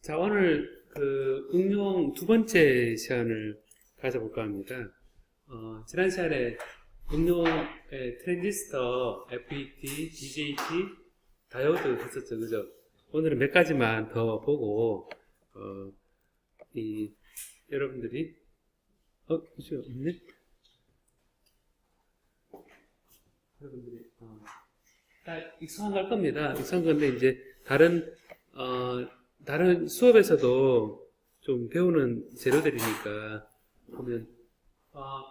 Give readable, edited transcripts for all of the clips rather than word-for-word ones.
자, 오늘 응용 두 번째 시간을 가져볼까 합니다. 지난 시간에 응용의 트랜지스터, FET, BJT, 다이오드 했었죠, 그죠? 오늘은 몇 가지만 더 보고, 여러분들이, 그죠? 없네? 여러분들이, 다 익숙한 걸 겁니다. 익숙한 건데, 이제, 다른 수업에서도 좀 배우는 재료들이니까, 보면,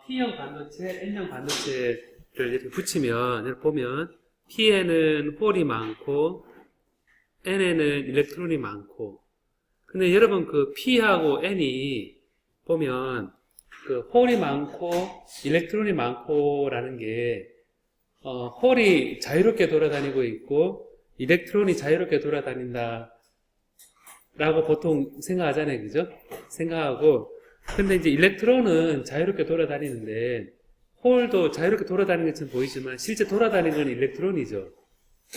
P형 반도체, N형 반도체를 이렇게 붙이면, 이렇게 보면, P에는 홀이 많고, N에는 일렉트론이 많고, 근데 여러분 그 P하고 N이 보면, 그 홀이 많고, 일렉트론이 많고라는 게, 홀이 자유롭게 돌아다니고 있고, 일렉트론이 자유롭게 돌아다닌다, 라고 보통 생각하잖아요. 그죠? 생각하고. 근데 이제 일렉트론은 자유롭게 돌아다니는데, 홀도 자유롭게 돌아다니는 것처럼 보이지만, 실제 돌아다니는 건 일렉트론이죠.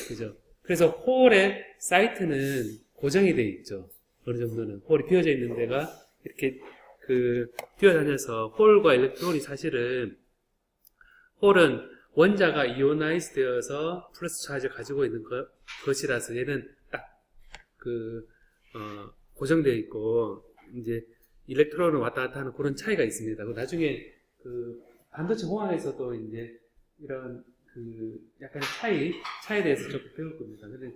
그죠? 그래서 홀의 사이트는 고정이 돼 있죠. 어느 정도는. 홀이 비어져 있는 데가 이렇게 뛰어다녀서 홀과 일렉트론이 사실은, 홀은 원자가 이오나이즈 되어서 플러스 차지를 가지고 있는 것이라서 얘는 딱 고정되어 있고, 이제, 일렉트론을 왔다 갔다 하는 그런 차이가 있습니다. 나중에, 반도체 공학에서도 이제, 이런, 약간의 차이에 대해서 조금 배울 겁니다. 근데,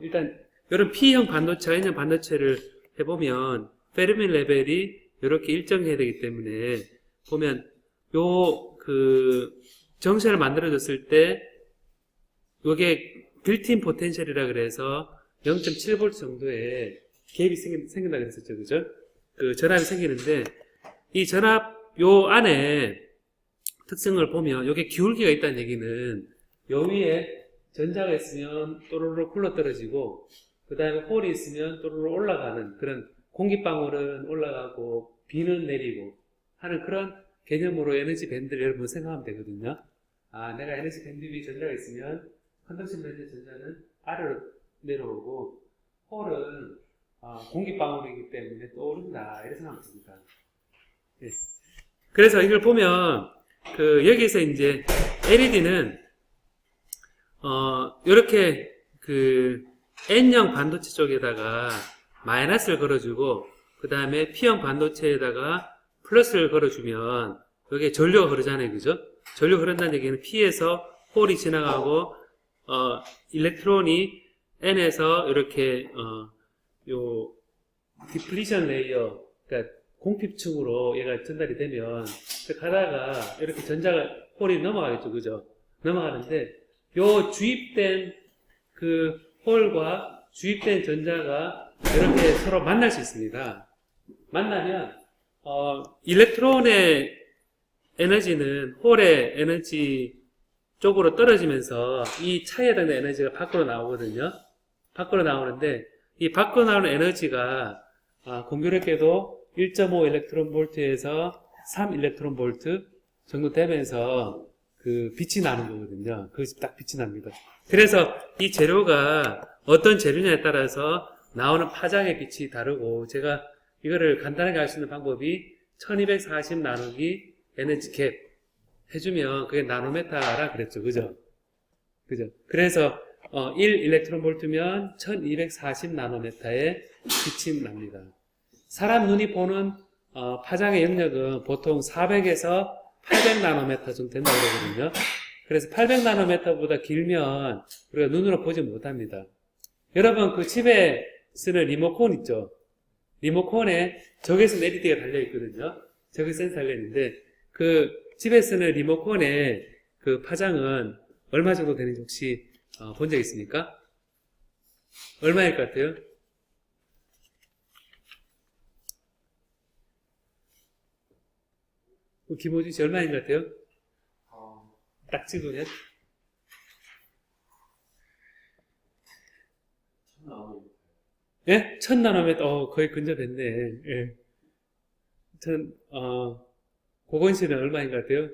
일단, 이런 P형 반도체와 N형 반도체를 해보면, 페르미 레벨이 이렇게 일정해야 되기 때문에, 보면, 정체를 만들어졌을 때, 요게 빌트인 포텐셜이라 그래서, 0.7V 정도의 갭이 생긴다 그랬었죠. 그죠? 전압이 생기는데, 이 전압, 요 안에 특성을 보면, 요게 기울기가 있다는 얘기는, 요 위에 전자가 있으면 또르르 굴러 떨어지고, 그 다음에 홀이 있으면 또르르 올라가는 그런 공기방울은 올라가고, 비는 내리고 하는 그런 개념으로 에너지 밴드를 여러분 생각하면 되거든요. 내가 에너지 밴드 위에 전자가 있으면, 컨덕션 밴드 전자는 아래로 내려오고, 홀은 공기방울이기 때문에 떠오른다, 이렇게 생각하면 됩니다. 예. 그래서 이걸 보면 여기서 이제 LED는 이렇게 N형 반도체 쪽에다가 마이너스를 걸어주고, 그 다음에 P형 반도체에다가 플러스를 걸어주면 여기에 전류가 흐르잖아요, 그죠? 전류 흐른다는 얘기는 P에서 홀이 지나가고 일렉트론이 N에서 이렇게 디플리션 레이어, 그러니까 공핍층으로 얘가 전달이 되면 가다가 이렇게 전자가 홀이 넘어가겠죠, 그죠? 넘어가는데 요 주입된 홀과 주입된 전자가 이렇게 서로 만날 수 있습니다. 만나면 일렉트론의 에너지는 홀의 에너지 쪽으로 떨어지면서 이 차이에 해당되는 에너지가 밖으로 나오거든요. 밖으로 나오는데 이 밖으로 나오는 에너지가 공교롭게도 1.5 일렉트론 볼트에서 3 일렉트론 볼트 정도 되면서 빛이 나는 거거든요. 거기서 딱 빛이 납니다. 그래서 이 재료가 어떤 재료냐에 따라서 나오는 파장의 빛이 다르고, 제가 이거를 간단하게 할 수 있는 방법이 1240 나누기 에너지 갭 해주면 그게 나노메타라 그랬죠. 그죠? 그죠? 그래서 1 일렉트론 볼트면 1240 나노메타의 빛이 납니다. 사람 눈이 보는 파장의 영역은 보통 400에서 800 나노메타 정도 된다고 그러거든요. 그래서 800 나노메타보다 길면 우리가 눈으로 보지 못합니다. 여러분 집에 쓰는 리모컨 있죠? 리모컨에 적외선 LED가 달려있거든요. 적외선 달려있는데 집에 쓰는 리모컨의 파장은 얼마 정도 되는지 혹시 본 적 있습니까? 얼마일 것 같아요? 김호준 씨 얼마인 것 같아요? 딱 찍으면? 1000나노미터. 예? 1000나노미터. 거의 근접했네. 예. 고건 씨는 얼마인 것 같아요?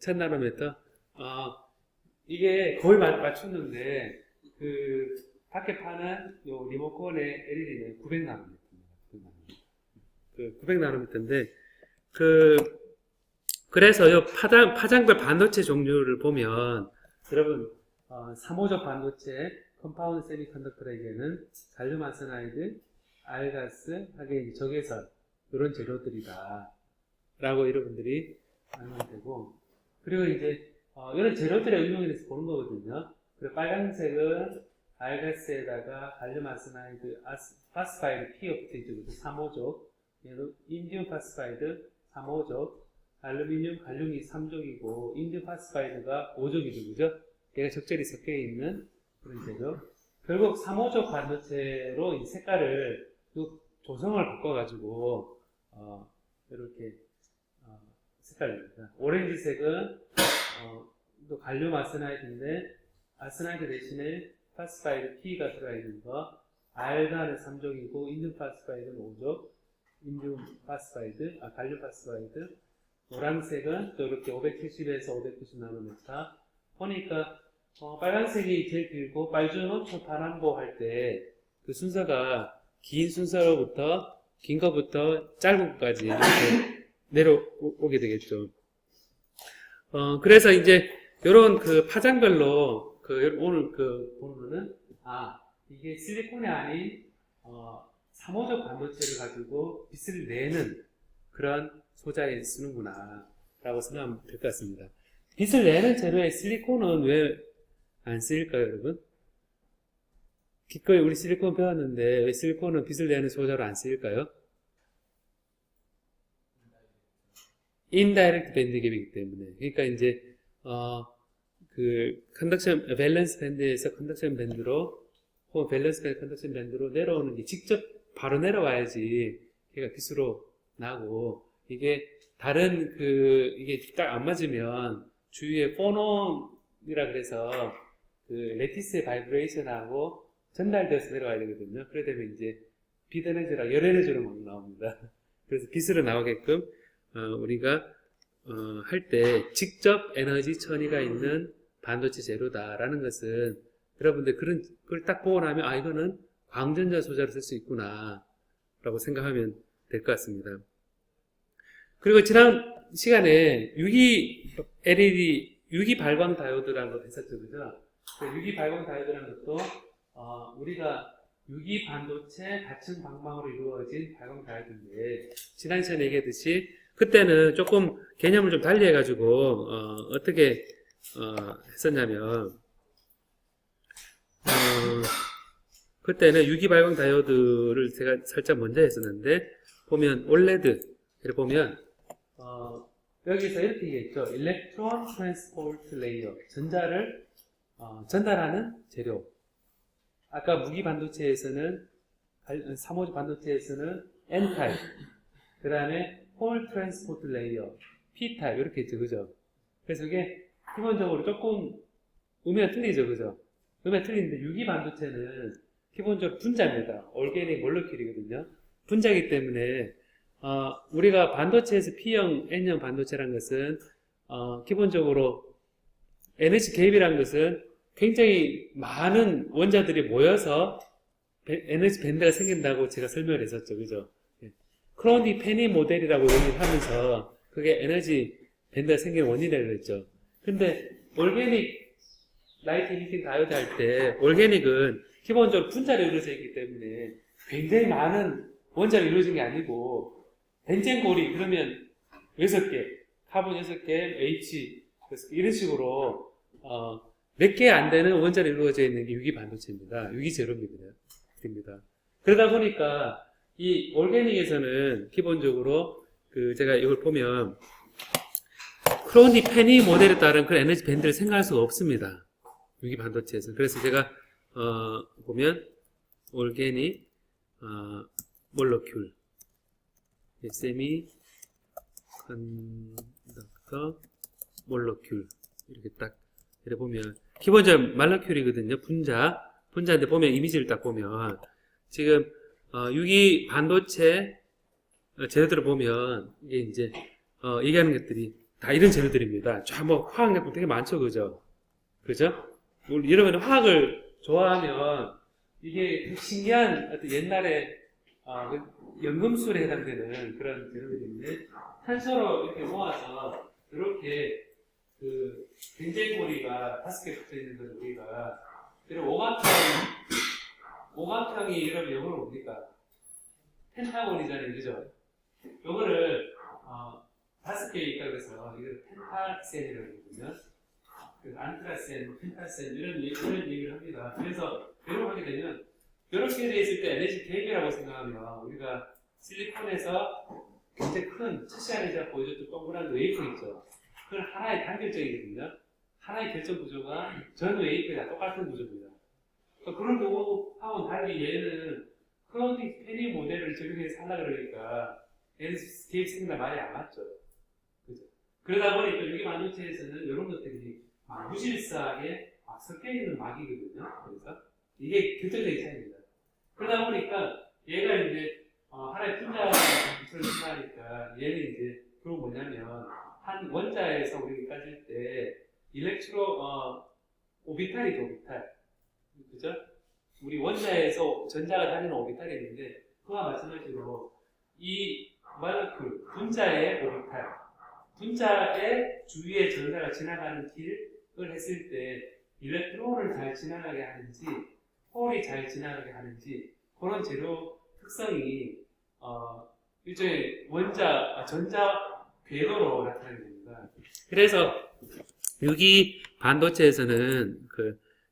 1000나노미터? 이게 거의 맞췄는데, 밖에 파는 요 리모컨의 LED는 900나노미터입니다. 그 900나노미터인데 그래서 요 파장별 반도체 종류를 보면 여러분 3호적 반도체 컴파운드 세미컨덕터에게는 갈륨 아르세나이드, 알가스, 하게 적외선 이런 재료들이다 라고 여러분들이 알면 되고, 그리고 이제 이런 재료들의 응용에 대해서 보는 거거든요. 그리고 빨간색은 알가스에다가 갈륨 아르세나이드, 파스파이드 P가 붙어있죠. 3호적. 얘는 인디움 파스파이드 3호적, 알루미늄, 갈륨이 3족이고 인디움 파스파이드가 5족이죠. 그죠? 얘가 적절히 섞여 있는 그런 재료. 결국 3호적 반도체로 이 색깔을 조성을 바꿔가지고 이렇게 색깔입니다. 오렌지색은 또 갈륨 아르세나이드인데 아르세나이드 대신에 파스파이드 P가 들어가 있는 거, 알간은 3족이고 인디움 파스파이드는 5족, 인디움 파스파이드, 갈륨 파스파이드. 노란색은 또 이렇게 570에서 590 나노미터. 보니까 빨간색이 제일 길고 빨주노초 파남보 할 때 그 순서가 긴 순서로부터 긴 거부터 짧은 것까지 이렇게 내려오게 되겠죠. 그래서 이제 요런 그 파장별로 오늘 보면은 이게 실리콘이 아닌 3호적 반도체를 가지고 빛을 내는 그런 소자에 쓰는구나 라고 생각하면 될 것 같습니다. 빛을 내는 재료에 실리콘은 왜 안 쓰일까요, 여러분? 기꺼이 우리 실리콘 배웠는데 왜 실리콘은 빛을 내는 소자로 안 쓰일까요? 인다이렉트 밴드 갭이기 때문에. 그러니까 이제 컨덕션 밸런스 밴드에서 컨덕션 밴드로 혹은 밸런스 밴드 컨덕션 밴드로 내려오는 게 직접 바로 내려와야지 걔가 빛으로 나고, 이게 다른 이게 딱 안 맞으면 주위에 포논이라 그래서 레티스의 바이브레이션하고 전달돼서 내려와야 되거든요. 그래 되면 이제 빛 에너지랑 열 에너지로 막 나옵니다. 그래서 빛으로 나오게끔 우리가 할 때 직접 에너지 처리가 있는 반도체 재료다라는 것은 여러분들 그걸 딱 보고 나면 이거는 광전자 소자로 쓸 수 있구나 라고 생각하면 될 것 같습니다. 그리고 지난 시간에 유기 발광 다이오드라는 걸 했었죠. 그죠? 유기 발광 다이오드라는 것도 우리가 유기 반도체 다층 방망으로 이루어진 발광 다이오드인데, 지난 시간에 얘기했듯이 그때는 조금 개념을 좀 달리 해가지고 어떻게 했었냐면 그때는 유기 발광 다이오드를 제가 살짝 먼저 했었는데, 보면 올레드를 보면 여기서 이렇게 얘기했죠. 일렉트론 트랜스포트 레이어, 전자를 전달하는 재료. 아까 무기 반도체에서는 3호적 반도체에서는 N타입, 그 다음에 홀 트랜스포트 레이어, P타입 이렇게 있죠. 그죠? 그래서 이게 기본적으로 조금 의미가 틀리죠. 그죠? 의미가 틀리는데 유기 반도체는 기본적으로 분자입니다. 올게닉 몰레큘이거든요. 분자이기 때문에 우리가 반도체에서 P형, N형 반도체라는 것은 기본적으로 에너지 개입이라는 것은 굉장히 많은 원자들이 모여서 에너지 밴드가 생긴다고 제가 설명을 했었죠. 그죠? 크로니 페니 모델이라고 얘기를 하면서 그게 에너지 밴드가 생기는 원인이라고 했죠. 근데 올게닉 라이트 이미팅 다이오드 할 때 올게닉은 기본적으로 분자로 이루어져 있기 때문에 굉장히 많은 원자로 이루어진 게 아니고, 벤젠골이 그러면 6개, 카본 6개, H, 이런 식으로 몇 개 안 되는 원자로 이루어져 있는 게 유기 반도체입니다. 유기 재료입니다. 그러다 보니까 이 올게닉에서는 기본적으로 제가 이걸 보면 크로니 페니 모델에 따른 그런 에너지 밴드를 생각할 수가 없습니다. 유기 반도체에서. 그래서 제가 보면 올게닉 몰러큘, 세미 컨덕터 몰러큘 이렇게 딱 이렇게 보면 기본적으로 말러큘이거든요. 분자인데 보면 이미지를 딱 보면 지금 유기 반도체 재료들을 보면 이게 이제 얘기하는 것들이 다 이런 재료들입니다. 뭐 화학약품 되게 많죠. 그죠? 여러분 화학을 좋아하면 이게 신기한 어떤 옛날에 그 연금술에 해당되는 그런 재료들인데 탄소로 이렇게 모아서 이렇게 그 벤젠고리가 5개 붙어 있는 건 우리가 그리고 오각형이 여러분 영어로 뭡니까? 펜타곤이잖아요, 그죠? 요거를 5개 있다고 해서 이걸 펜타센이라고 하거든요. 그래서 안트라센, 펜타센 이런 얘기를 합니다. 그래서 이렇게 하게 되면 이렇게 돼 있을 때 에너지 대입이라고 생각하면 우리가 실리콘에서 굉장히 큰 첫시간에 제가 보여줬던 동그란 웨이프 있죠. 그건 하나의 단결적이거든요. 하나의 결정 구조가 전 웨이프가 똑같은 구조입니다. 그런 경우하고는 달리 얘는 크로닉 페니 모델을 적용해서 하려고 그러니까 얘는 개입 생각 말이 안 맞죠. 그죠? 그러다 보니까 유기 반도체에서는 이런 것들이 무질서하게 섞여 있는 막이거든요. 그래서 이게 결정적인 차이입니다. 그러다 보니까 얘가 이제 하나의 분자를 생각하니까 얘는 이제 그건 뭐냐면 한 원자에서 우리가 따질 때 오비탈이죠, 오비탈. 그죠? 우리 원자에서 전자가 다니는 오비탈이 있는데 그와 마찬가지로 이 몰레큘, 분자의 오비탈, 분자의 주위에 전자가 지나가는 길을 했을 때 일렉트론을 잘 지나가게 하는지 홀이 잘 지나가게 하는지 그런 재료 특성이 일종의 전자 궤도로 나타나게 됩니다. 그래서 유기 반도체에서는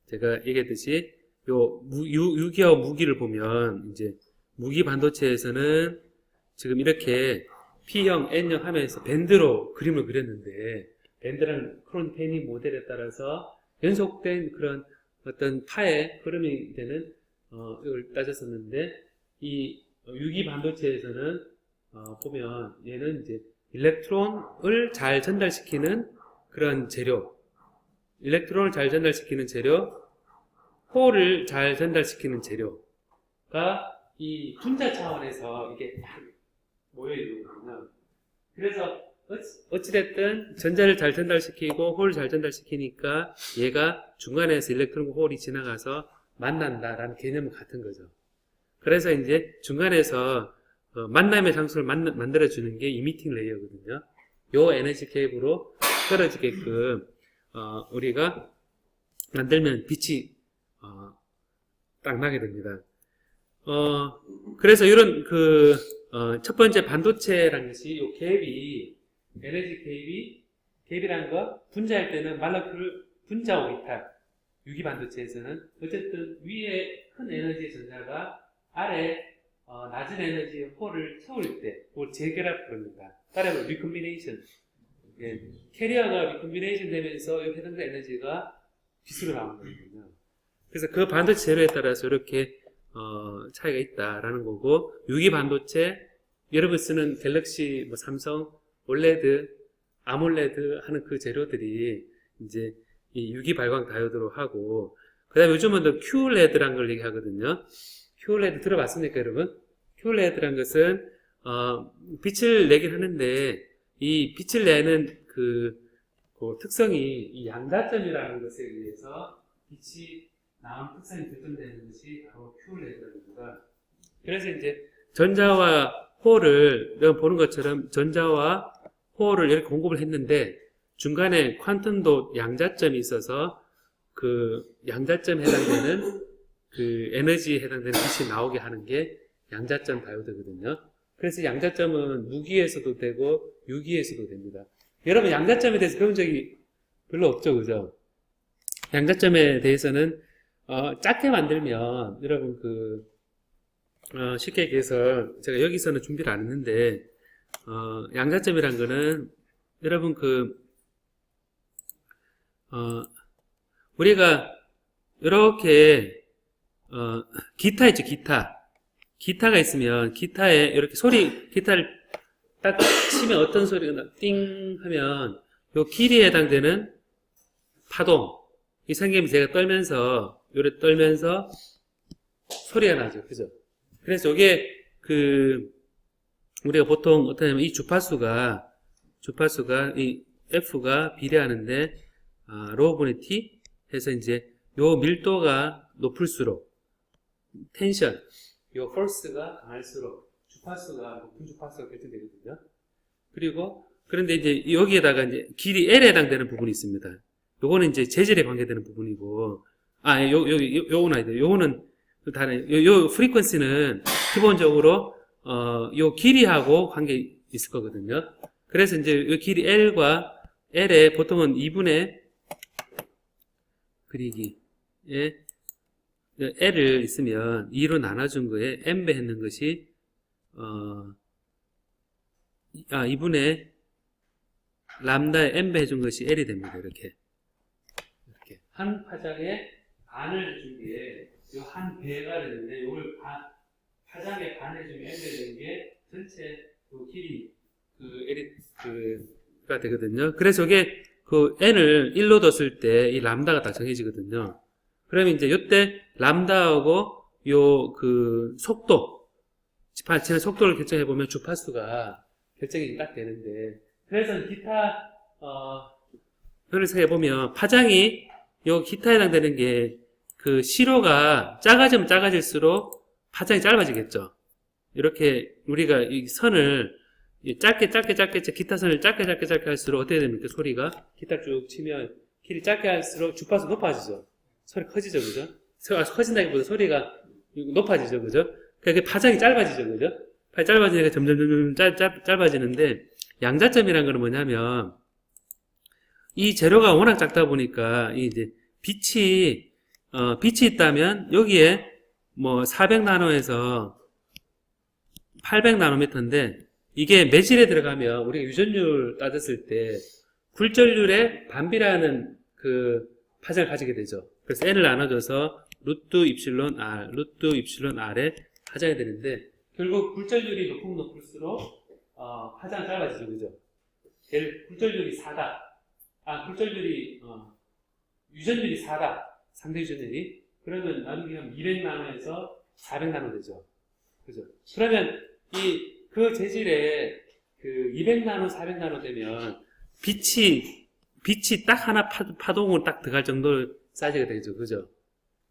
제가 얘기했듯이 유기와 무기를 보면 이제 무기 반도체에서는 지금 이렇게 P형, N형 하면서 밴드로 그림을 그렸는데 밴드라는 크로닉 페니 모델에 따라서 연속된 그런 어떤 파의 흐름이 되는 이걸 따졌었는데 이 유기 반도체에서는 보면 얘는 이제 일렉트론을 잘 전달시키는 그런 재료, 일렉트론을 잘 전달시키는 재료, 홀을 잘 전달시키는 재료가 이 분자 차원에서 이게 딱 모여있는 거거든요. 그래서 어찌됐든 전자를 잘 전달시키고 홀을 잘 전달시키니까 얘가 중간에서 일렉트론과 홀이 지나가서 만난다라는 개념은 같은 거죠. 그래서 이제 중간에서 만남의 장소를 만들어주는 게 이미팅 레이어거든요. 요 에너지 갭으로 떨어지게끔 우리가 만들면 빛이 딱 나게 됩니다. 그래서 이런 첫 번째 반도체라는 것이 요 갭이 에너지 갭이라는 거 분자일 때는 몰레큘 분자 오비탈 유기 반도체에서는 어쨌든 위에 큰 에너지의 전자가 아래 낮은 에너지의 홀을 채울 때 그걸 재결합 부릅니다. 따라서 리콤비네이션 캐리어가 리콤비네이션 되면서 해당된 에너지가 빛으로 나오는 거거든요. 그래서 그 반도체 재료에 따라서 이렇게 차이가 있다라는 거고 유기 반도체 여러분 쓰는 갤럭시, 삼성, 올레드, 아몰레드 하는 그 재료들이 이제 이 유기 발광 다이오드로 하고 그다음에 요즘은 또 QLED라는 걸 얘기하거든요. QLED 들어봤습니까, 여러분? QLED라는 것은 빛을 내긴 하는데 이 빛을 내는 그 특성이 이 양자점이라는 것에 의해서 빛이 나온 특성이 결정되는 것이 바로 QLED입니다. 그래서 이제 전자와 홀을 여러분 보는 것처럼 전자와 홀을 이렇게 공급을 했는데 중간에 퀀텀도 양자점이 있어서 그 양자점에 해당되는 그 에너지에 해당되는 빛이 나오게 하는 게 양자점 다이오드거든요. 그래서 양자점은 무기에서도 되고 유기에서도 됩니다. 여러분 양자점에 대해서 배운 적이 별로 없죠, 그죠? 양자점에 대해서는 작게 만들면 여러분 쉽게 얘기해서 제가 여기서는 준비를 안 했는데 양자점이란 거는 여러분 우리가 이렇게 기타 있죠, 기타가 있으면 기타에 이렇게 기타를 딱 치면 어떤 소리가 띵 하면 요 길이에 해당되는 파동 이 생기면 제가 떨면서 소리가 나죠, 그죠? 그래서 이게 우리가 보통 어떠냐면 이 주파수가 이 F가 비례하는데 로우분의 T 해서 이제 요 밀도가 높을수록 텐션, 요 폴스가 강할수록 주파수가 높은 주파수가 결정되거든요. 그리고 그런데 이제 여기에다가 이제 길이 L에 해당되는 부분이 있습니다. 요거는 이제 재질에 관계되는 부분이고, 요거는 아니다. 요거는 다른, 요 프리퀀시는 기본적으로, 요 길이하고 관계 있을 거거든요. 그래서 이제 요 길이 L과 L에 보통은 2분의 그리기에 L을 있으면 2로 나눠준 거에 N배 했는 것이, 2분의 람다에 N배 해준 것이 L이 됩니다. 이렇게. 한 파장에 반을 해준 게, 요 한 배가 되는데, 요걸 파장에 반 해주면 N배 되는 게 전체 그 길이, 가 되거든요. 그래서 이게 그 N을 1로 뒀을 때 이 람다가 딱 정해지거든요. 그러면 이제 요때 람다하고 요 그 속도, 지나치는 속도를 결정해보면 주파수가 결정이 딱 되는데, 그래서 기타, 표를 생각해보면 파장이 요 기타에 해당되는 게 그 시로가 작아지면 작아질수록 파장이 짧아지겠죠. 이렇게 우리가 이 선을 짧게 기타 선을 짧게 할수록 어떻게 됩니까? 소리가 기타 쭉 치면 길이 짧게 할수록 주파수 높아지죠. 소리 커지죠, 그죠? 커진다기보다 소리가 높아지죠, 그죠? 그러니까 파장이 짧아지죠, 그죠? 파장이 짧아지니까 점점 짧아지는데, 양자점이라는 건 뭐냐면 이 재료가 워낙 작다 보니까 이제 빛이 있다면 여기에 뭐 400나노에서 800나노미터인데, 이게 매질에 들어가면 우리가 유전율 따졌을 때 굴절률에 반비례하는 그 파장을 가지게 되죠. 그래서 N을 나눠줘서 루트 입실론 R에 파장이 되는데, 결국 굴절률이 높을수록 파장이 짧아지죠, 그죠? 굴절률이 4다. 유전율이 4다. 상대 유전율이. 그러면 나중에 200나노에서 400나노 되죠. 그죠? 그러면 그 재질에 그 200나노, 400나노 되면 빛이 딱 하나 파동으로 딱 들어갈 정도로 사이즈가 되죠. 그죠?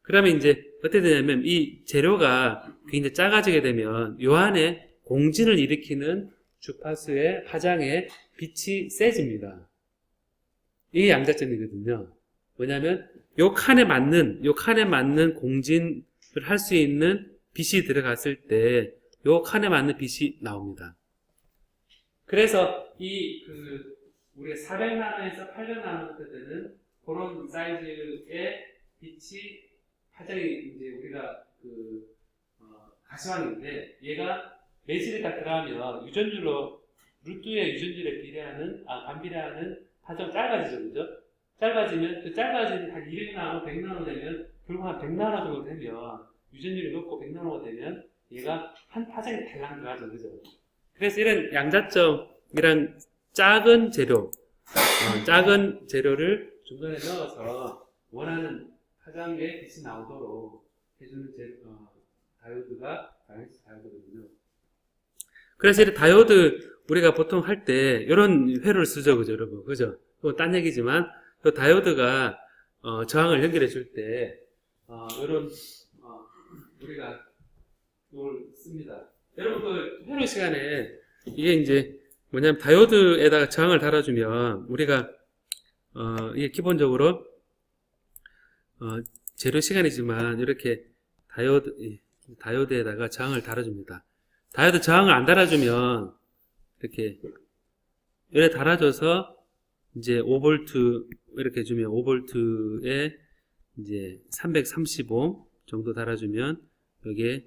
그러면 이제 어떻게 되냐면 이 재료가 굉장히 작아지게 되면 요 안에 공진을 일으키는 주파수의 파장에 빛이 세집니다. 이게 양자점이거든요. 뭐냐면 요 칸에 맞는 공진을 할 수 있는 빛이 들어갔을 때 요 칸에 맞는 빛이 나옵니다. 그래서 우리가 400나노에서 800나노 되는 그런 사이즈의 빛이 파장이 이제 우리가 가시광인데, 얘가 매질에 딱 들어가면 루트의 유전율에 반비례하는 파장 짧아지죠, 그죠? 짧아지면 그 짧아지는 한 200나노, 100나노 되면 결국 한 100나노 정도 되면 유전율이 높고 100나노가 되면 얘가 한 파장이 달랑 들어가죠, 그죠? 그래서 이런 양자점이란 작은 재료를 중간에 넣어서 원하는 파장의 빛이 나오도록 해주는 다이오드가 다이오드거든요. 그래서 이 다이오드 우리가 보통 할 때 이런 회로를 쓰죠, 그죠, 여러분? 그죠? 그건 딴 얘기지만 그 다이오드가 저항을 연결해 줄 때 이런 우리가 이걸 씁니다. 여러분 그 회로 시간에 이게 이제 뭐냐면 다이오드에다가 저항을 달아주면 우리가 이게 기본적으로 재료 시간이지만 이렇게 다이오드에다가 저항을 달아줍니다. 다이오드 저항을 안 달아주면 이렇게 달아줘서 이제 5V 이렇게 해주면 5V에 이제 330옴 정도 달아주면 여기에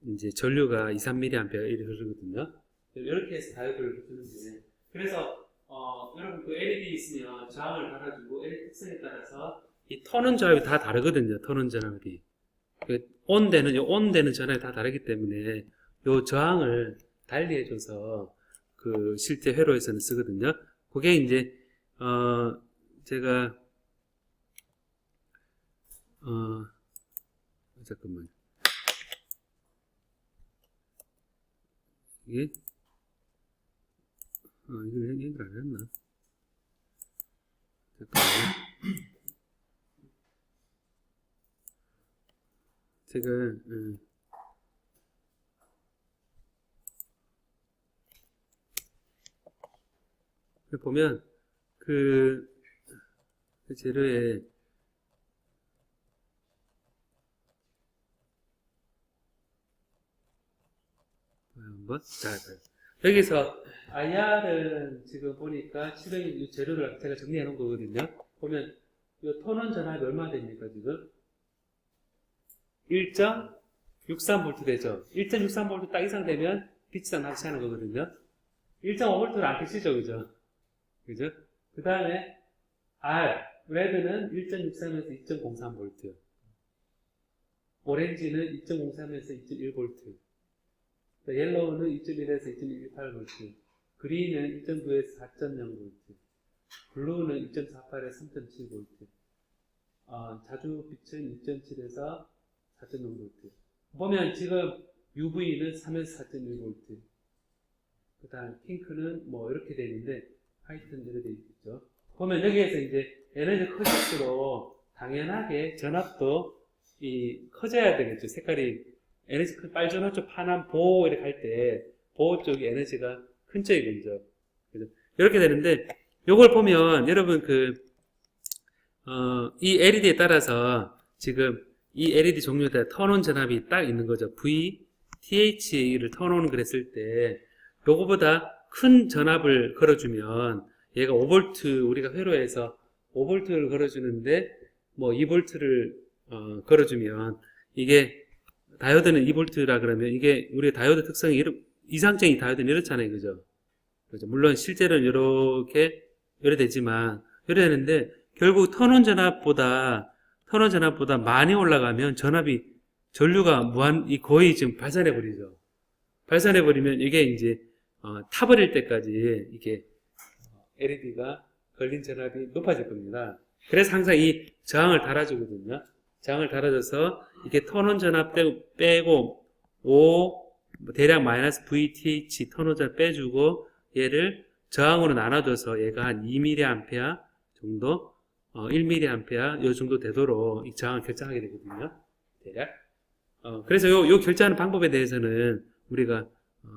이제 전류가 2, 3mA 이렇게 흐르거든요. 이렇게 해서 다이오드를 주는데, 그래서 여러분 그 LED 있으면 저항을 달아주고 LED 특성에 따라서 이 터는 전압이 다 다르거든요. 터는 전압이 온되는 전압이 다 다르기 때문에 요 저항을 달리해줘서 그 실제 회로에서는 쓰거든요. 그게 이제 제가 잠깐만, 이게 이거 얘기를 안 했나? 잠깐만. 제가 보면 그 재료에 한번 자 여기서 IR은 지금 보니까 실행 이 재료를 제가 정리해 놓은 거거든요. 보면 이 톤원 전압이 얼마 됩니까 지금? 1.63V 되죠. 1.63V 딱 이상 되면 빛이 납치하는 거거든요. 1.5V는 안 켜지죠, 그죠? 그죠? 그 다음에 R, 레드는 1.63에서 2.03V, 오렌지는 2.03에서 2.1V, 옐로우는 2.1에서 2.18V, 그린은 1.9에서 4.0V, 블루는 2.48에서 3.7V, 자주빛은 2.7에서 4.0V. 보면 지금 UV는 3에서 4.1V, 그 다음 핑크는 뭐 이렇게 되어 있는데 화이트는 이렇게 되어 있죠. 보면 여기에서 이제 에너지 커질수록 당연하게 전압도 커져야 되겠죠. 색깔이 에너지 빨주노 쪽 파란 보호 이렇게 할 때 보호 쪽이 에너지가 큰 쪽이겠죠. 그죠? 이렇게 되는데 요걸 보면 여러분 이 LED에 따라서 지금 이 LED 종류에 턴온 전압이 딱 있는 거죠. VTH를 턴온 그랬을 때 요거보다 큰 전압을 걸어주면 얘가 5V 우리가 회로에서 5V를 걸어주는데 뭐 2V를 걸어주면 이게 다이오드는 2V라 그러면 이게 우리 다이오드 특성이 이상적인 다이오드는 이렇잖아요. 그죠? 물론 실제로는 이렇게 되지만 이래 되는데 결국 턴온 전압보다 많이 올라가면 전류가 거의 지금 발산해 버리죠. 발산해 버리면 이게 이제 타버릴 때까지 이게 LED가 걸린 전압이 높아질 겁니다. 그래서 항상 이 저항을 달아주거든요. 저항을 달아줘서 이게 턴온 전압 빼고 대략 마이너스 VTH 턴온 전압 빼주고 얘를 저항으로 나눠줘서 얘가 한 2mA 정도 1mA 요 정도 되도록 이 저항을 결정하게 되거든요. 대략. 그래서 요 결정하는 방법에 대해서는 우리가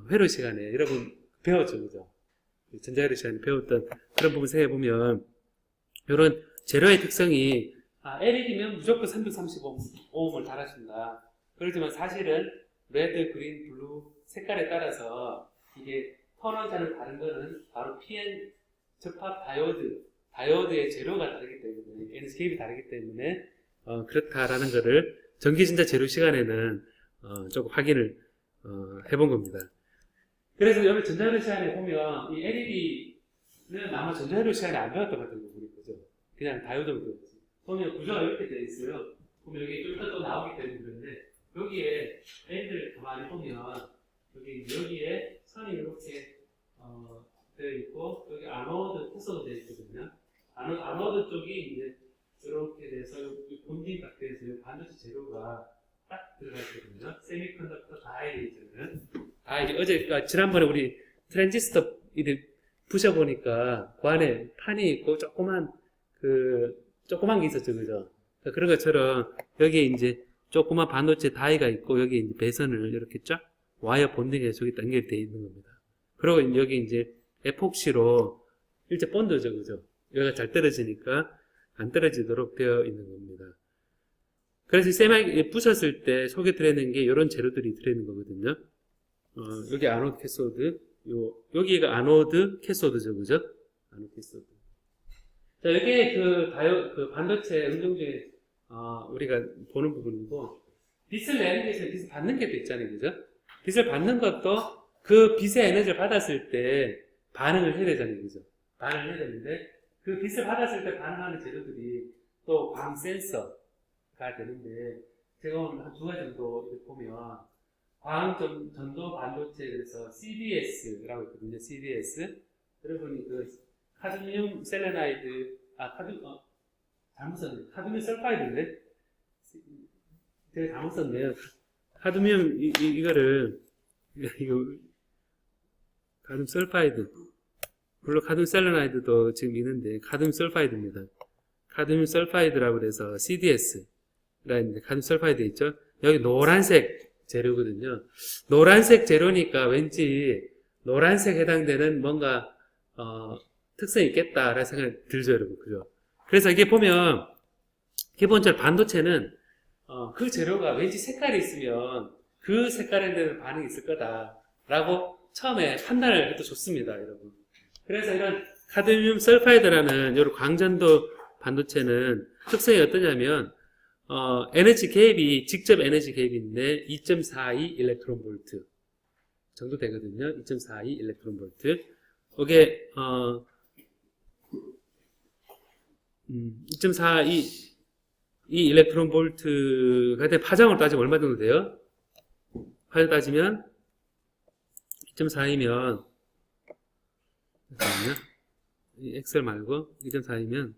회로 시간에 여러분 배웠죠, 그죠? 전자회로 시간에 배웠던 그런 부분 생각해보면 이런 재료의 특성이 LED면 무조건 335ohm을 달아준다. 그렇지만 사실은 레드, 그린, 블루 색깔에 따라서 이게 턴온자는 다른 거는 바로 PN 접합 다이오드의 재료가 다르기 때문에 에너지 개입이 다르기 때문에 그렇다라는 거를 전기전자 재료 시간에는 조금 확인을 해본 겁니다. 그래서 여기 전자회로 시간에 보면 이 LED는 아마 전자회로 시간에 안 배웠던 것 같은 거 우리 그죠? 그냥 다이오드로 배웠지. 보면 구조가 이렇게 되어 있어요. 보면 여기 좀 이따 또 나오기 때문에 그런데 여기에 LED를 가만히 보면 여기에 선이 이렇게 되어 있고 여기 아노드 캐소드 되어 있거든요. 아노드 쪽이 이제 이렇게 돼서 본딩 딱 돼서 반도체 재료가 딱 들어가 있거든요. 세미컨덕터 다이레이저는 지난번에 우리 트랜지스터 부셔보니까 그 안에 판이 있고 조그만 게 있었죠, 그죠? 그런 것처럼 여기에 이제 조그만 반도체 다이가 있고 여기 이제 배선을 이렇게 쫙 와이어 본딩에 저기 연결되어 있는 겁니다. 그리고 여기 이제 에폭시로 일제 본드죠, 그죠? 여기가 잘 떨어지니까 안 떨어지도록 되어 있는 겁니다. 그래서 세마이 부셨을 때 속에 들어있는 게 이런 재료들이 들어있는 거거든요. 여기 아노드 캐소드, 여기가 아노드 캐소드죠, 그죠? 아노드 캐소드. 자, 여기에 그 반도체 응용 중에, 우리가 보는 부분이고, 빛을 내는 게 있어요. 빛을 받는 게 또 있잖아요, 그죠? 빛을 받는 것도 그 빛의 에너지를 받았을 때 반응을 해야 되잖아요, 그죠? 반응을 해야 되는데, 그 빛을 받았을 때 반응하는 재료들이 또 광 센서가 되는데, 제가 오늘 한 두 가지 정도 보면, 전도 반도체에서 CDS라고 있거든요. CDS. 여러분이 카드뮴 셀레나이드, 잘못 썼네. 카드뮴 설파이드인데? 제가 잘못 썼네요. 카드뮴, 카드뮴 설파이드. 물론 카드뮴 셀레나이드도 지금 있는데, 카드뮴 설파이드입니다. 카드뮴 설파이드라고 해서 CDS라는 카드뮴 설파이드 있죠? 여기 노란색 재료거든요. 노란색 재료니까 왠지 노란색 해당되는 뭔가 특성이 있겠다라는 생각이 들죠, 여러분. 그죠? 그래서 이게 보면, 기본적으로 반도체는, 그 재료가 왠지 색깔이 있으면 그 색깔에 대한 반응이 있을 거다라고 처음에 판단을 해도 좋습니다, 여러분. 그래서 이런 카드뮴 설파이드라는 이런 광전도 반도체는 특성이 어떠냐면, 에너지 개입이, 직접 에너지 개입인데 2.42 일렉트론 볼트 정도 되거든요. 2.42 일렉트론 볼트. 이게, 2.42 이 일렉트론 볼트가 돼 파장으로 따지면 얼마 정도 돼요? 파장 따지면 2.4이면 잠깐만요. 이 엑셀 말고 2.4이면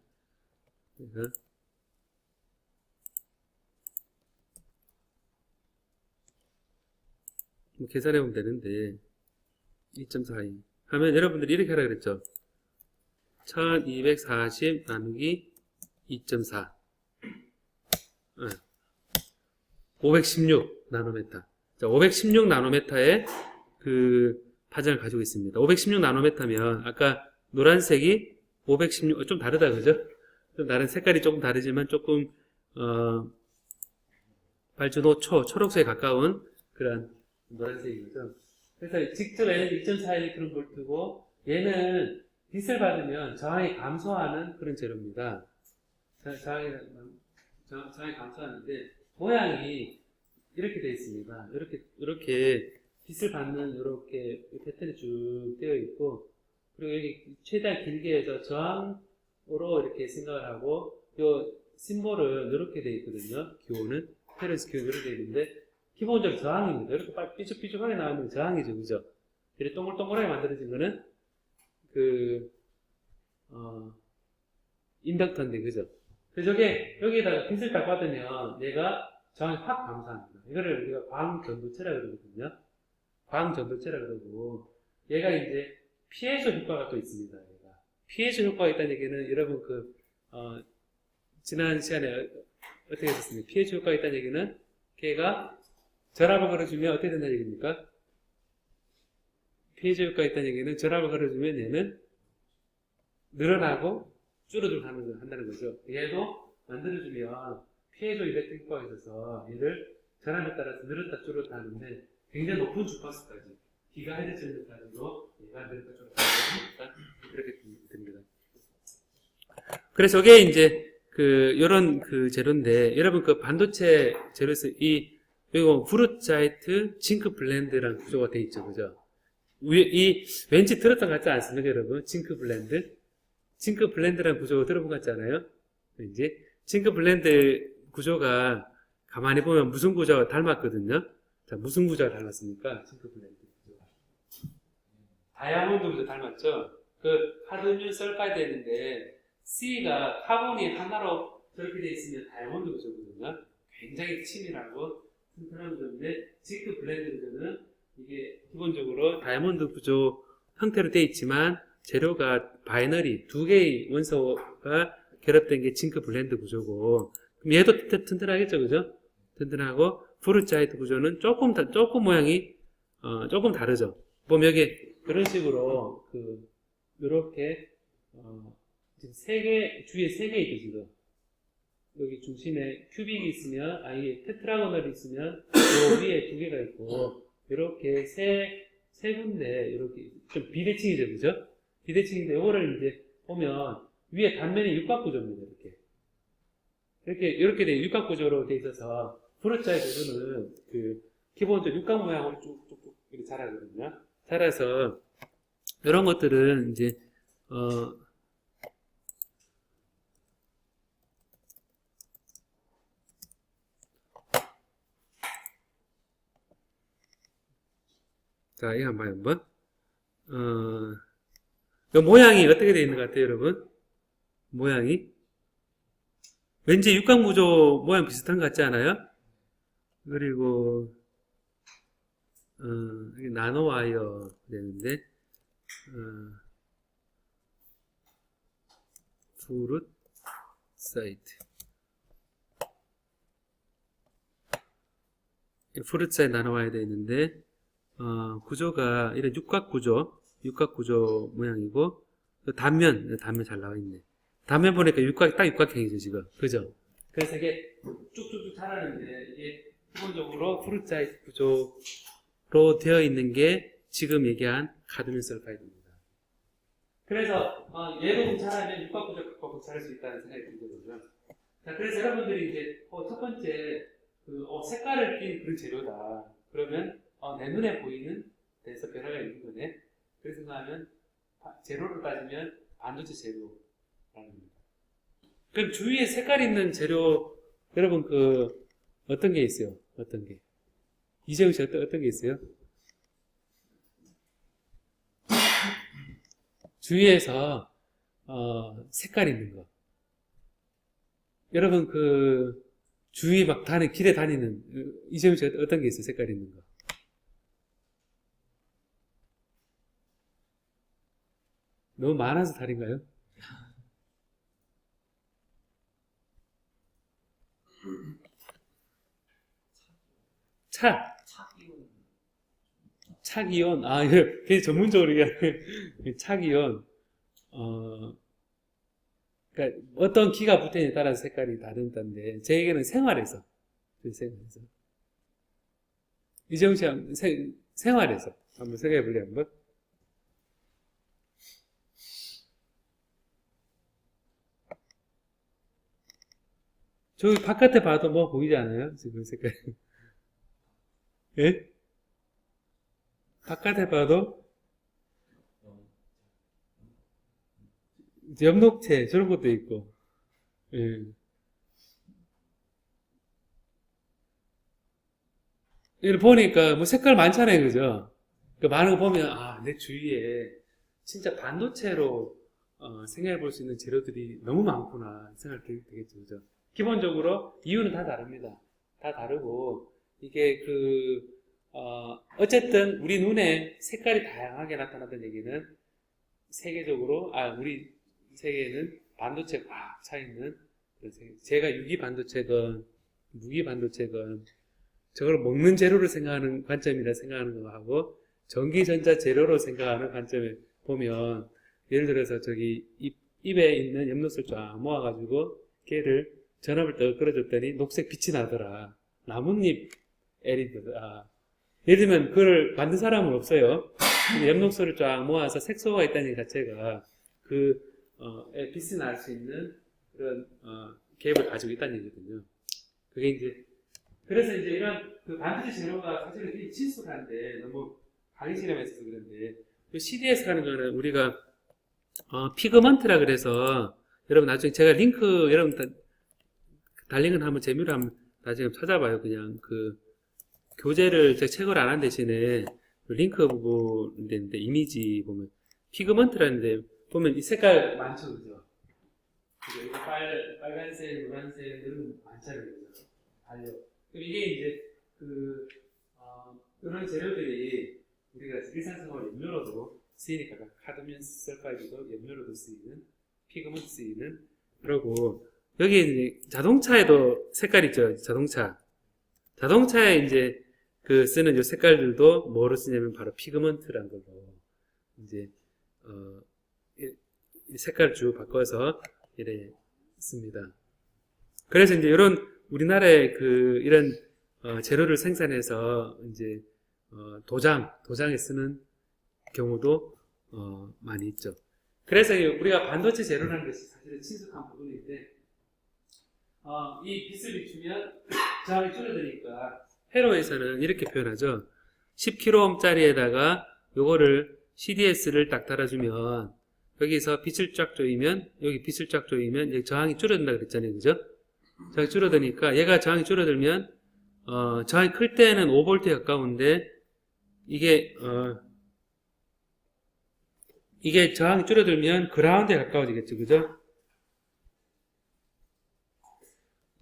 계산해보면 되는데 2.42 하면 여러분들이 이렇게 하라 그랬죠. 1240 나누기 2.4 516 나노메타. 자, 516 나노메타의 그 파장을 가지고 있습니다. 516 나노메타면 아까 노란색이 516, 좀 다르다, 그죠? 좀 다른 색깔이 조금 다르지만 조금 발주노 초록색에 가까운 그런 노란색이죠. 그래서 직접 얘는 2.4 그런 볼트고 얘는 빛을 받으면 저항이 감소하는 그런 재료입니다. 저항이 감소하는데 모양이 이렇게 되어 있습니다. 이렇게 빛을 받는 이렇게 패턴이 쭉 되어 있고, 그리고 여기 최대한 길게 해서 저항으로 이렇게 생각을 하고, 요 심볼은 이렇게 되어 있거든요. 기호는 페런스 기호는 이렇게 되어 있는데 기본적으로 저항입니다. 이렇게 삐죽삐죽하게 나오는 저항이죠, 그죠? 이렇게 동글동글하게 만들어진 거는 인덕터인데, 그죠? 그래서 여기에다가 빛을 딱 받으면 얘가 저항이 확 감소합니다. 이거를 우리가 광전도체라 그러거든요. 광전도체라 그러고, 얘가 이제 피해소 효과가 또 있습니다. 얘가. 피해소 효과가 있다는 얘기는 여러분 지난 시간에 어떻게 했었습니까? 피해소 효과가 있다는 얘기는 걔가 전압을 걸어주면 어떻게 된다는 얘기입니까? 피해소 효과가 있다는 얘기는 전압을 걸어주면 얘는 늘어나고 줄어들고 한다는 거죠. 얘도 만들어주면 피해소 일렉트릭 효과가 있어서 얘를 전압에 따라서 늘었다 줄었다 하는데 굉장히 높은 주파수까지 기가헤르츠까지도 얘가 늘었다 줄었다 하니까 이렇게 됩니다. 그래서 이게 이제 요런 재료인데 여러분 반도체 재료에서 이거 브루차이트 징크 블렌드라는 구조가 돼 있죠, 그죠? 왠지 들었던 것 같지 않습니까, 여러분? 징크 블렌드라는 구조가 들어본 것 같지 않아요? 이제 징크 블렌드 구조가 가만히 보면 무슨 구조가 닮았거든요. 자, 무슨 구조가 닮았습니까? 징크 블렌드 구조가. 다이아몬드 구조 닮았죠? 카드뮴 설파이드였는데 C가 카본이 하나로 저렇게 되어 있으면 다이아몬드 구조거든요. 굉장히 치밀하고 튼튼한 구조인데 징크 블렌드 구조는 이게 기본적으로 다이아몬드 구조 형태로 되어 있지만 재료가 바이너리 두 개의 원소가 결합된 게 징크 블렌드 구조고, 그럼 얘도 튼튼하겠죠, 그죠? 튼튼하고 브루차이트 구조는 조금 모양이 조금 다르죠. 보면 여기 그런 식으로 이렇게 지금 주위에 세 개 있죠, 지금. 여기 중심에 큐빅이 있으면, 이게 테트라고널이 있으면 요 위에 두 개가 있고, 이렇게 세 군데 이렇게 좀 비대칭이죠, 그죠? 비대칭인데 요거를 이제 보면 위에 단면이 육각구조입니다. 이렇게 돼 육각구조로 돼 있어서 브루차이드는 기본적으로 육각 모양으로 쭉쭉쭉 이렇게 자라거든요. 자라서 이런 것들은 이제 자, 이거 한번 이 모양이 어떻게 되어 있는 것 같아요, 여러분? 모양이 왠지 육각구조 모양 비슷한 것 같지 않아요? 그리고 이게 나노와이어 되는데 브룻 사이트 브룻 사이트 나노와이어 되어 있는데 구조가 이런 육각구조 모양이고, 단면 잘 나와 있네. 단면 보니까 딱 육각형이죠, 지금. 그죠? 그래서 이게 쭉쭉쭉 자라는데, 이게 기본적으로 프루트자이트 구조로 되어 있는 게 지금 얘기한 카드뮴 설파이드입니다. 그래서, 얘도 자라면 육각구조 갖고 자랄 수 있다는 생각이 들거든요. 자, 그래서 여러분들이 이제, 첫 번째, 색깔을 띤 그런 재료다. 그러면, 내 눈에 보이는 데서 변화가 있는 거네. 그래서 생각하면, 재료를 따지면 반도체 재료라는 겁니다. 그럼 주위에 색깔 있는 재료, 여러분 어떤 게 있어요? 어떤 게? 이재우 씨 어떤 게 있어요? 주위에서, 색깔 있는 거. 여러분 주위 막 길에 다니는, 이재우 씨 어떤 게 있어요? 색깔 있는 거. 너무 많아서 다른가요? 차기온. 이거 굉장히 전문적으로 얘기하는 차기온. 그러니까 어떤 기가 붙어있느냐에 따라서 색깔이 다른다는데, 제 얘기는 생활에서. 이재용 씨 생활에서 한번 생각해 볼래요, 한번? 저기 바깥에 봐도 뭐 보이지 않아요? 지금 색깔. 예? 바깥에 봐도 엽록체 저런 것도 있고. 예. 이걸 보니까 뭐 색깔 많잖아요, 그죠? 그 많은 거 보면 내 주위에 진짜 반도체로 생각해 볼 수 있는 재료들이 너무 많구나 생각이 되겠죠, 그죠? 기본적으로 이유는 다 다릅니다. 다 다르고 이게 어쨌든 우리 눈에 색깔이 다양하게 나타났다는 얘기는 세계적으로 우리 세계에는 반도체가 꽉 차 있는 그런 세계. 제가 유기 반도체건 무기 반도체건 저걸 먹는 재료를 생각하는 관점이라 생각하는 거하고 전기전자 재료로 생각하는 관점에 보면 예를 들어서 저기 입에 있는 엽록소를 쫙 모아가지고 걔를 전압을 더 끌어줬더니 녹색 빛이 나더라. 나뭇잎 LED더라. 예를 들면 그걸 만든 사람은 없어요. 근데 엽록소를 쫙 모아서 색소가 있다는 것 자체가 빛이 날 수 있는 그런 갭을 가지고 있다는 얘기거든요. 그게 이제 그래서 이제 이런 반도체 재료가 사실은 되게 친숙한데 너무 가기 싫어해서 그런데 CDS 하는 거는 우리가 피그먼트라 그래서 여러분 나중에 제가 링크 여러분 달린 건 한번 재미로 한번 나중에 찾아봐요. 그냥 교재를 제가 책을 안 한 대신에 링크 부분인데 이미지 보면 피그먼트라는데 보면 이 색깔 많죠, 그죠? 이거 빨간색, 노란색 이런 거 많잖아요, 그죠? 달려. 이게 이제 이런 재료들이 우리가 일상생활 염료로도 쓰이니까 카드뮴 설파이드도 염료로도 쓰이는 피그먼트 쓰이는 그러고 여기 이제 자동차에도 색깔 있죠. 자동차에 이제 쓰는 요 색깔들도 뭐로 쓰냐면 바로 피그먼트라는 걸로 이제 색깔을 쭉 바꿔서 이래 씁니다. 그래서 이제 이런 우리나라의 이런 재료를 생산해서 이제 도장에 쓰는 경우도 많이 있죠. 그래서 우리가 반도체 재료라는 것이 사실은 친숙한 부분인데 이 빛을 비추면 저항이 줄어드니까 회로에서는 이렇게 표현하죠. 10kΩ짜리에다가 요거를 CDS를 딱 달아주면 여기서 빛을 쫙 조이면 여기 빛을 쫙 조이면 여기 저항이 줄어든다 그랬잖아요, 그죠? 저항이 줄어드니까 얘가 저항이 줄어들면 저항이 클 때는 5V에 가까운데 이게 저항이 줄어들면 그라운드에 가까워지겠죠, 그죠?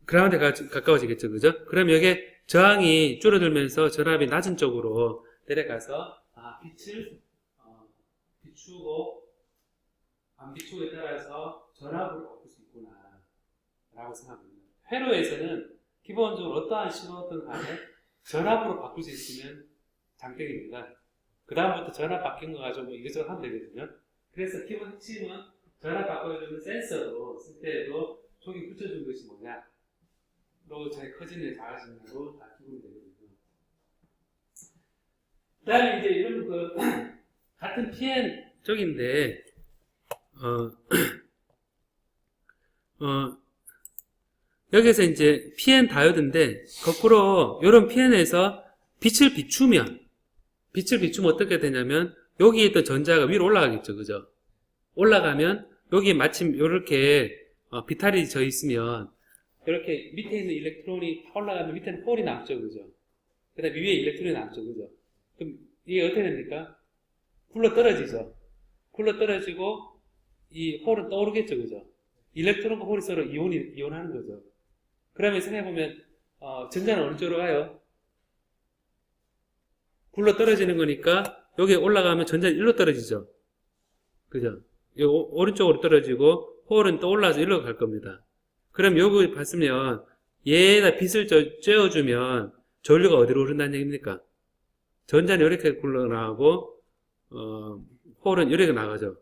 그라운드에 가까워지겠죠, 그죠? 그럼 여기에 저항이 줄어들면서 전압이 낮은 쪽으로 내려가서 빛을 비추고 안 비추고에 따라서 전압을 바꿀 수 있구나 라고 생각합니다. 회로에서는 기본적으로 어떠한 신호든 간에 전압으로 바꿀 수 있으면 장땡입니다. 그 다음부터 전압 바뀐 거 가지고 이것저것 하면 되거든요. 그래서 기본 핵심은 전압 바꿔주는 센서로 쓸 때에도 저기 붙여준 것이 뭐냐? 로 잘 커지는 작아지는으로 다 기본이 되거든요. 그 다음에 이제 이런 그 같은 PN 쪽인데 여기서 이제 PN 다이오드인데 거꾸로 이런 PN에서 빛을 비추면 어떻게 되냐면 여기 있던 전자가 위로 올라가겠죠, 그죠? 올라가면 여기 마침 이렇게 비탈이 져 있으면 이렇게 밑에 있는 일렉트론이 올라가면 밑에는 홀이 남죠, 그죠? 그 다음에 위에 일렉트론이 남죠, 그죠? 그럼 이게 어떻게 됩니까? 굴러 떨어지죠. 굴러 떨어지고 이 홀은 떠오르겠죠, 그죠? 일렉트론과 홀이 서로 이온하는 거죠. 그러면 생각해보면 전자는 어느 쪽으로 가요? 굴러 떨어지는 거니까 여기 올라가면 전자는 일로 떨어지죠. 그죠? 오른쪽으로 떨어지고 홀은 또 올라와서 일로 갈 겁니다. 그럼 여기 봤으면 얘에다 빛을 쬐어주면 전류가 어디로 흐른다는 얘기입니까? 전자는 이렇게 굴러나가고 홀은 이렇게 나가죠.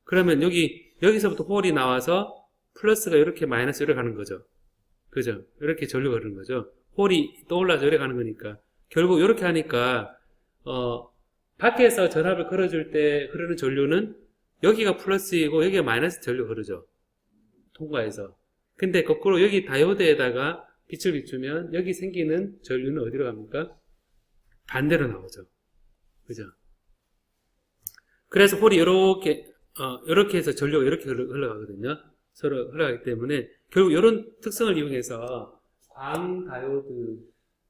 그러면 여기서부터 홀이 나와서 플러스가 이렇게 마이너스 이렇게 가는 거죠. 그죠? 이렇게 전류가 흐르는 거죠. 홀이 떠올라서 이렇게 가는 거니까 결국 이렇게 하니까 밖에서 전압을 걸어줄 때 흐르는 전류는 여기가 플러스이고 여기가 마이너스 전류가 흐르죠. 통과해서. 근데 거꾸로 여기 다이오드에다가 빛을 비추면 여기 생기는 전류는 어디로 갑니까? 반대로 나오죠. 그죠? 그래서 홀이 이렇게 해서 전류가 이렇게 흘러가거든요. 서로 흘러가기 때문에 결국 이런 특성을 이용해서 광다이오드라는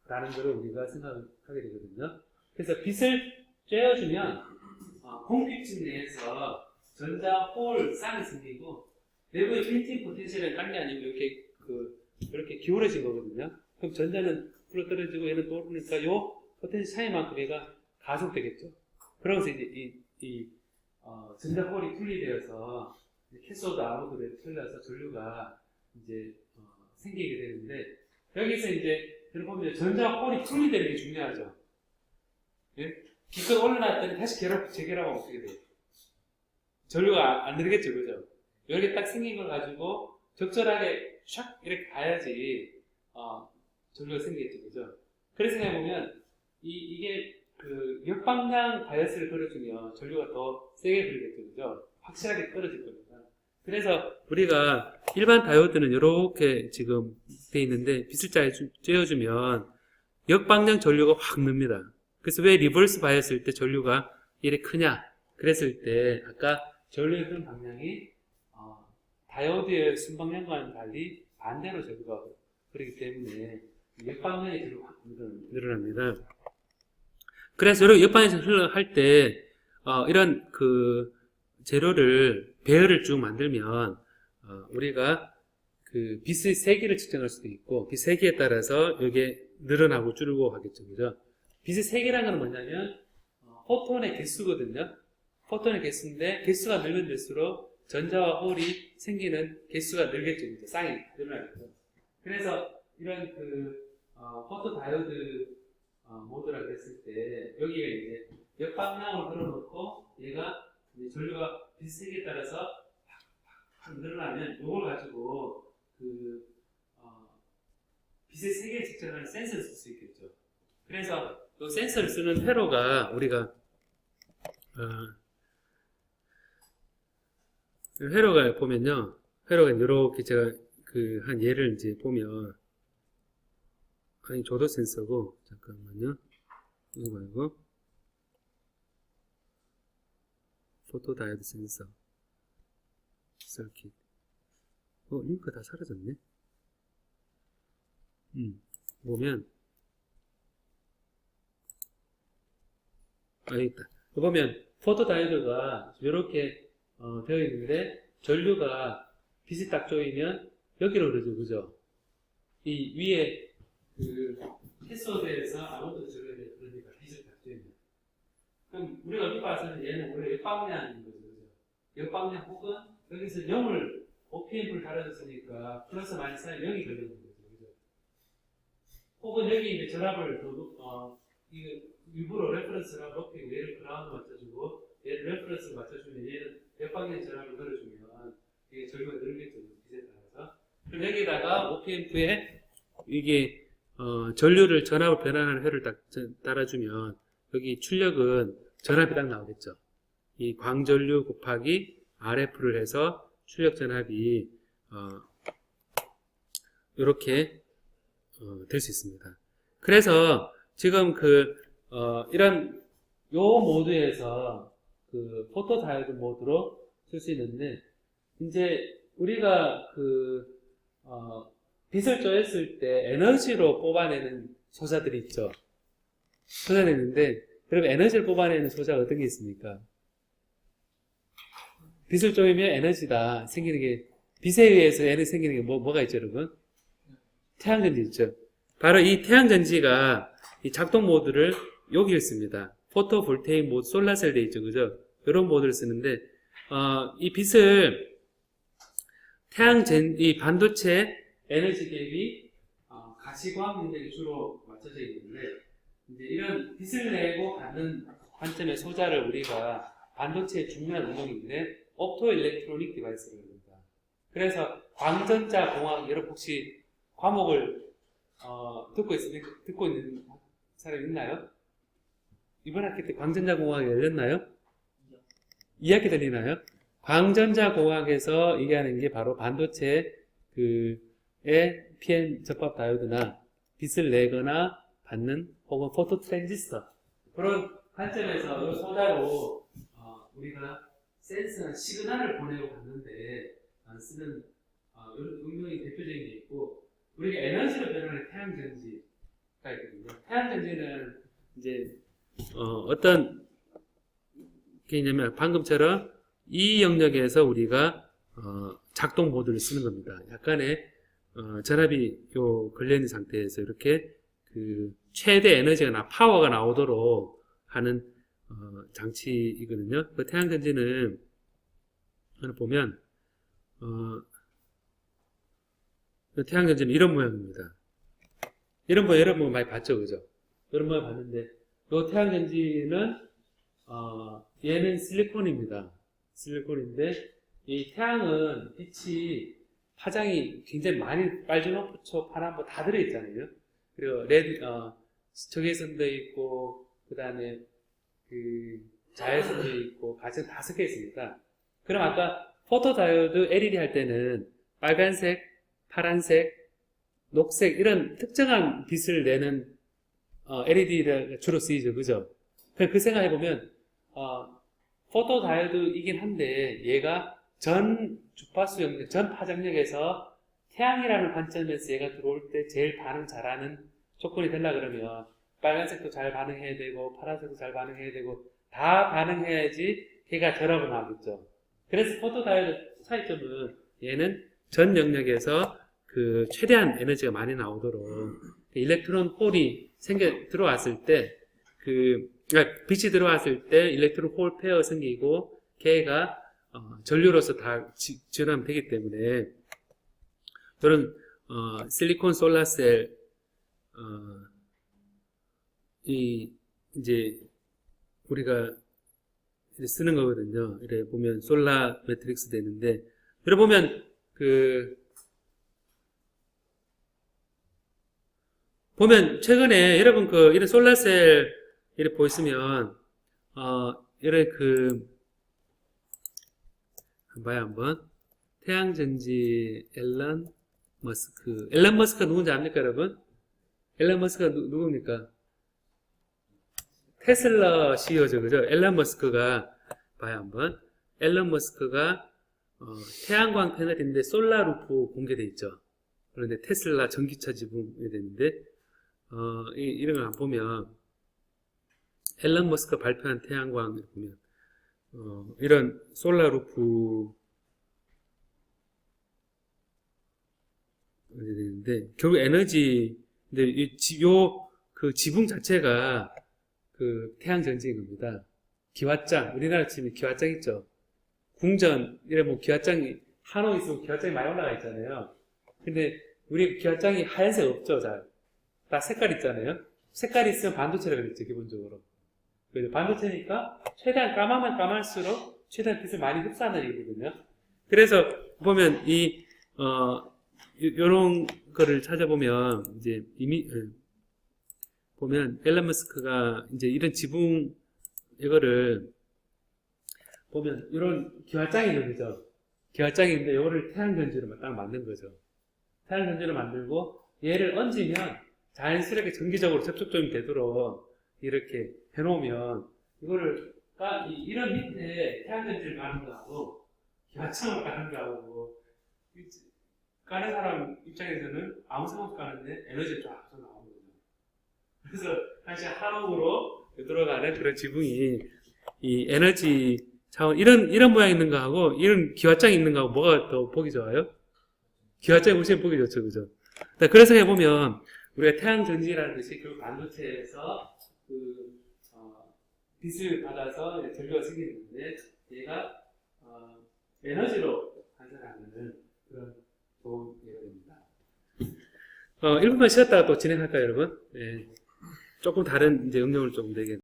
것을 우리가 생각하게 되거든요. 그래서 빛을 쬐어주면 공필층 내에서 전자 홀 쌍이 생기고 내부의 빌트인 포텐셜은 딴 게 아니고 이렇게 기울어진 거거든요. 그럼 전자는 불어 떨어지고 얘는 또 오르니까 요 포텐셜 차이만큼 얘가 가속되겠죠. 그러면서 이제 전자 홀이 분리되어서 캐소드 아노드에 틀려서 전류가 이제 생기게 되는데 여기서 이제 여러분 보면 전자 홀이 분리되는 게 중요하죠. 예? 기껏 올려놨더니 다시 재결합하면 어떻게 돼요? 전류가 안 늘겠죠, 그죠? 이렇게 딱 생긴 걸 가지고 적절하게 샥 이렇게 가야지 전류가 생기겠죠, 그죠? 그래서 생각해보면 이게 그 역방향 바이어스를 걸어주면 전류가 더 세게 흐르겠죠, 그죠? 확실하게 떨어질 겁니다. 그래서 우리가 일반 다이오드는 이렇게 지금 돼 있는데 빛을 쬐어주면 역방향 전류가 확 늡니다. 그래서 왜 리버스 바이어스일 때 전류가 이렇게 크냐? 그랬을 때 아까 전류의 흐름 방향이 다이오드의 순방향과는 달리 반대로 전류가 그렇기 때문에 역방향의 전류가 확 늘어납니다. 그래서 이렇게 역방향에서 흘러갈 때 이런 그 재료를 배열을 쭉 만들면 우리가 그 빛의 세기를 측정할 수도 있고 빛 세기에 따라서 이게 늘어나고 줄고 하겠죠, 그죠? 빛의 세기라는 건 뭐냐면 포톤의 개수거든요. 포톤의 개수인데 개수가 늘면 될수록 전자와 홀이 생기는 개수가 늘겠죠, 이제 쌍이 늘어나겠죠. 그래서 이런 그 포토 다이오드 모드라고 했을 때 여기가 이제 역방향으로 걸어놓고 얘가 이제 전류가 빛 세기에 따라서 확 늘어나면 이걸 가지고 그 빛의 세기를 측정하는 센서를 쓸 수 있겠죠. 그래서 이 센서를 쓰는 회로가 우리가 회로가 보면요, 회로가 이렇게 제가 그 한 예를 이제 보면 아니 조도 센서고 잠깐만요, 이거 말고 포토 다이오드 센서 서킷. 링크 다 사라졌네. 보면 여기 있다. 보면 포토 다이오드가 이렇게 되어 있는데 전류가 빛이 딱 조이면 여기로 흐르죠, 그죠? 이 위에 그 캐소드에서 아무것도 전류에 흐르니까 빛을 딱 조이면. 그럼 우리가 여기 봐서는 얘는 원래 역방향인 거죠, 그죠? 역방향 혹은 여기서 0을 OPM을 달아줬으니까 플러스 마이너스 0이 걸리는 거죠, 그죠? 혹은 여기 이제 전압을 이거 일부러 레퍼런스를 높이고 얘를 그라운드 맞춰주고 얘를 레퍼런스를 맞춰주면 얘는 방향 전압을 걸어주면 이게 전류가 늘겠죠. 빛에 따라서. 그럼 여기다가 OPM프에 이게 전류를 전압을 변환하는 회를 딱 따라주면 여기 출력은 전압이 딱 나오겠죠. 이 광전류 곱하기 RF를 해서 출력 전압이 이렇게 될 수 있습니다. 그래서 지금 이런 요 모드에서 포토 다이오드 모드로 쓸 수 있는데, 이제 우리가 빛을 쬐었을 때 에너지로 뽑아내는 소자들이 있죠. 소자들이 있는데, 그럼 에너지를 뽑아내는 소자가 어떤 게 있습니까? 빛을 쪼이면 에너지가 생기는 게, 빛에 의해서 에너지 생기는 게 뭐가 있죠, 여러분? 태양전지 있죠. 바로 이 태양전지가 이 작동 모드를 여기를 씁니다. 포토볼테이크 모드, 솔라셀 돼 있죠, 그죠? 이런 모드를 쓰는데, 이 빛을 이 반도체 에너지 갭이 가시광 인력이 주로 맞춰져 있는데, 이제 이런 빛을 내고 받는 관점의 소자를 우리가 반도체의 중요한 운동인데 옵토 일렉트로닉 디바이스를 합니다. 그래서 광전자 공학, 여러분 혹시 과목을 듣고 있는 사람 있나요? 이번 학기 때 광전자 공학이 열렸나요? 2학기 들리나요? 광전자 공학에서 얘기하는 게 바로 반도체 PM 접합 다이오드나 빛을 내거나 받는 혹은 포토 트랜지스터, 그런 관점에서 이 소자로 우리가 센스나 시그널을 보내고 받는데 쓰는 응용이 대표적인 게 있고, 우리가 에너지로 변하는 태양전지가 있거든요. 태양전지는 이제 어떤 게 있냐면 방금처럼 이 영역에서 우리가 작동 모드를 쓰는 겁니다. 약간의 전압이 걸려있는 상태에서 이렇게 최대 에너지가 파워가 나오도록 하는 장치이거든요. 그 태양전지는 보면 태양전지는 이런 모양입니다. 이런 모양 여러분 많이 봤죠, 그죠? 이런 모양 봤는데, 이 태양전지는 얘는 실리콘입니다. 실리콘인데 이 태양은 빛이 파장이 굉장히 많이 빨주노초, 파란보 다 들어있잖아요. 그리고 적외선도 있고, 그 다음에 자외선도 있고, 가장 다 섞여 있습니다. 그럼 아까 포토다이오드 LED 할 때는 빨간색, 파란색, 녹색 이런 특정한 빛을 내는 LED가 주로 쓰이죠, 그죠? 그 생각해보면 포토다이오드이긴 한데 얘가 전 주파수 영역, 전 파장력에서 태양이라는 관점에서 얘가 들어올 때 제일 반응 잘하는 조건이 되려 그러면 빨간색도 잘 반응해야 되고 파란색도 잘 반응해야 되고 다 반응해야지 걔가 결합을 하겠죠. 그래서 포토다이오드 차이점은 얘는 전 영역에서 최대한 에너지가 많이 나오도록 일렉트론 홀이 들어왔을 때 그러니까 빛이 들어왔을 때 일렉트론 홀 페어 생기고 걔가 전류로서 다 전환되기 때문에 이런 실리콘 솔라셀 이제 우리가 쓰는 거거든요. 이래 보면 솔라 매트릭스 되는데, 이래 보면 최근에 여러분 이런 솔라셀 이렇게 보시면 이런 봐요 한번. 태양전지 앨런 머스크가 누군지 압니까 여러분? 앨런 머스크가 누굽니까? 테슬라 CEO죠, 그죠? 앨런 머스크가 봐요 한번. 앨런 머스크가 태양광 패널인데 솔라 루프 공개돼 있죠. 그런데 테슬라 전기차 지분이 되는데 이런 걸 보면 앨런 머스크가 발표한 태양광을 보면 이런 솔라 루프 되는데 결국 에너지 근데 지붕 자체가 태양 전지인 겁니다. 기왓장, 우리나라 치면 기왓장 있죠. 궁전 이래 기왓장이 한옥 있으면 기왓장이 많이 올라가 있잖아요. 근데 우리 기왓장이 하얀색 없죠, 잘. 다 색깔 있잖아요. 색깔 있으면 반도체라 그랬죠, 기본적으로. 그래서 반도체니까 최대한 까마면 까말수록 최대한 빛을 많이 흡수하는 얘기거든요. 그래서 보면 요런 거를 찾아보면 이제 이미 보면 앨런 머스크가 이제 이런 지붕 이거를 보면 이런 기와장이 있는 거죠. 기와장이 있는데 이거를 태양전지로 딱 만든 거죠. 태양전지로 만들고 얘를 얹으면 자연스럽게 전기적으로 접촉점이 되도록 이렇게 해놓으면 이거를 이런 밑에 태양전지를 까는 거하고 기와창을 까는 거하고 까는 사람 입장에서는 아무 상관 없이 까는데 에너지가 쫙 나오는 거죠. 그래서 다시 하우로 들어가는 그런 지붕이 이 에너지 자원 이런 모양 있는 거하고 이런 기와장이 있는 거하고 뭐가 더 보기 좋아요? 기와장이 훨씬 보기 좋죠, 그죠? 그래서 해보면 우리가 태양전지라는 것이 결국 반도체에서 빛을 받아서 전류가 생기는데 얘가 에너지로 환산하는 그런 좋은 예가 됩니다. 1분만 쉬었다가 또 진행할까요, 여러분? 네. 조금 다른 이제 응용을 좀 되게.